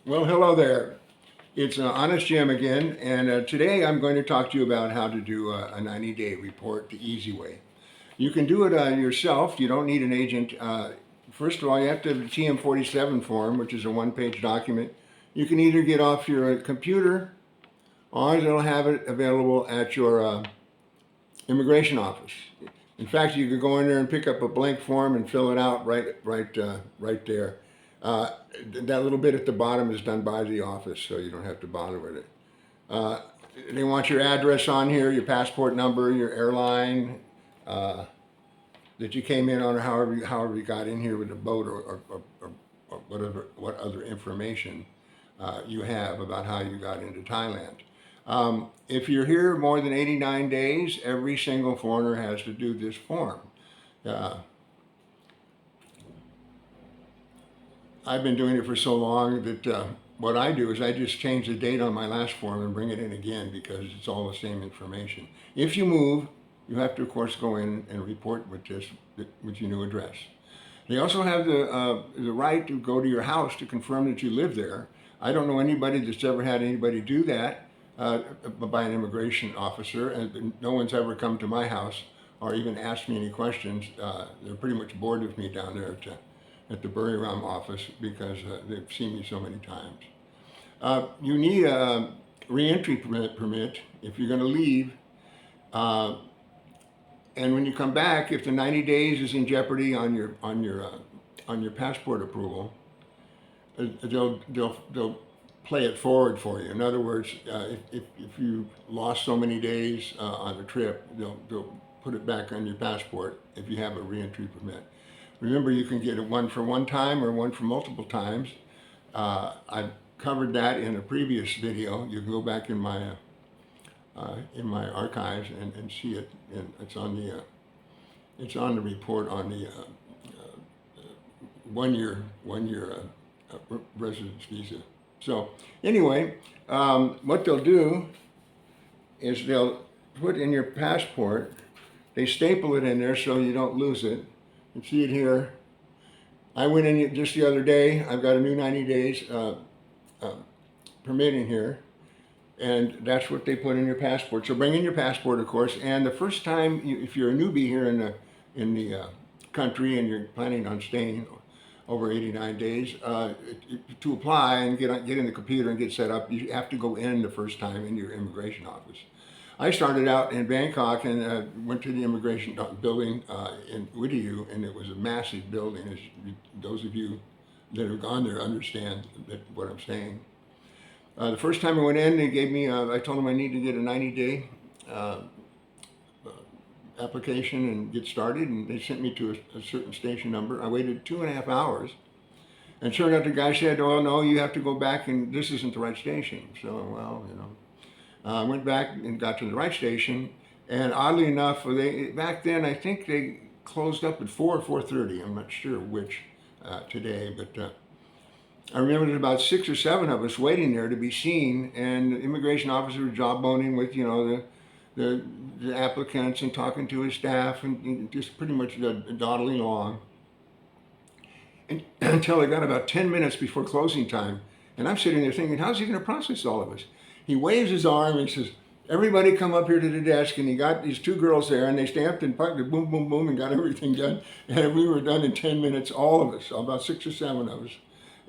Well, hello there. It's Honest Jim again, and today I'm going to talk to you about how to do a 90-day report the easy way. You can do it yourself. You don't need an agent. First of all, you have to have the TM47 form, which is a one-page document. You can either get off your computer, or they'll have it available at your immigration office. In fact, you could go in there and pick up a blank form and fill it out right there. Uh, that little bit at the bottom is done by the office, so you don't have to bother with it. Uh, they want your address on here, your passport number, your airline uh, that you came in on, or however you got in here with the boat, or what other information you have about how you got into Thailand. If you're here more than 89 days, every single foreigner has to do this form. Uh, I've been doing it for so long that what I do is I just change the date on my last form and bring it in again because it's all the same information. If you move, you have to, of course, go in and report with your new address. They also have the right to go to your house to confirm that you live there. I don't know anybody that's ever had anybody do that by an immigration officer, and no one's ever come to my house or even asked me any questions. They're pretty much bored with me down there at the Buriram office because they've seen me so many times. You need a reentry permit if you're going to leave. And when you come back, if the 90 days is in jeopardy on your passport approval, they'll play it forward for you. In other words, if you lost so many days on the trip, they'll put it back on your passport if you have a reentry permit. Remember, you can get one for one time or one for multiple times. I've covered that in a previous video. You can go back in my archives and see it. And it's on the report on the one year residence visa. So anyway, what they'll do is they'll put in your passport. They staple it in there so you don't lose it. You see it here. I went in just the other day. I've got a new 90 days permit in here, and that's what they put in your passport. So bring in your passport, of course. And the first time, if you're a newbie here in the country and you're planning on staying over 89 days, to apply and get in the computer and get set up, you have to go in the first time in your immigration office. I started out in Bangkok and went to the immigration building in Whittier, and it was a massive building. As those of you that have gone there understand what I'm saying. The first time I went in, they gave me, I told them I need to get a 90-day application and get started, and they sent me to a certain station number. I waited 2.5 hours, and turned out the guy said, "Oh no, you have to go back, and this isn't the right station." So, well, I went back and got to the right station, and oddly enough, back then I think they closed up at 4 or 4:30. I'm not sure which today, but I remember there were about 6 or 7 of us waiting there to be seen, and the immigration officer was jawboning with the applicants and talking to his staff and just pretty much dawdling along. And until I got about 10 minutes before closing time, and I'm sitting there thinking, how's he going to process all of us? He waves his arm and he says, "Everybody come up here to the desk," and he got these 2 girls there, and they stamped and punched, boom, boom, boom, and got everything done. And we were done in 10 minutes, all of us, about 6 or 7 of us.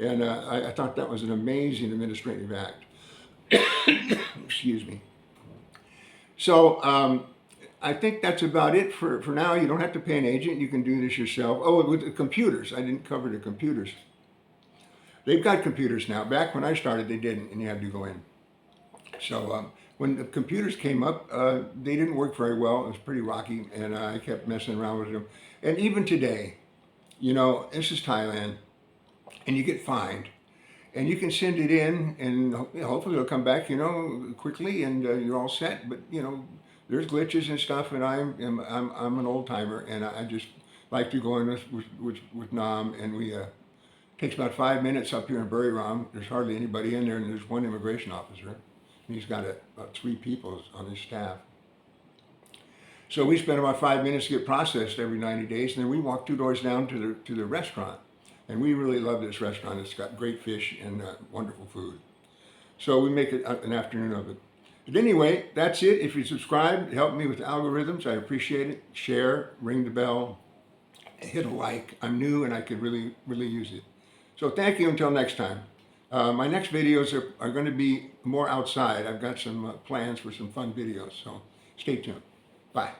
And I thought that was an amazing administrative act. Excuse me. So I think that's about it for now. You don't have to pay an agent. You can do this yourself. Oh, with the computers. I didn't cover the computers. They've got computers now. Back when I started, they didn't, and you had to go in. So when the computers came up, they didn't work very well. It was pretty rocky, and I kept messing around with them. And even today, this is Thailand, and you get fined. And you can send it in, and hopefully it'll come back, quickly, and you're all set. But there's glitches and stuff, and I'm an old timer, and I just like to go in with Nam, and we takes about 5 minutes up here in Buriram. There's hardly anybody in there, and there's one immigration officer. And he's got about 3 people on his staff. So we spend about 5 minutes to get processed every 90 days, and then we walk 2 doors down to the restaurant. And we really love this restaurant. It's got great fish and wonderful food. So we make it an afternoon of it. But anyway, that's it. If you subscribe, help me with algorithms. I appreciate it. Share, ring the bell, hit a like. I'm new and I could really, really use it. So thank you until next time. My next videos are going to be more outside. I've got some plans for some fun videos. So stay tuned. Bye.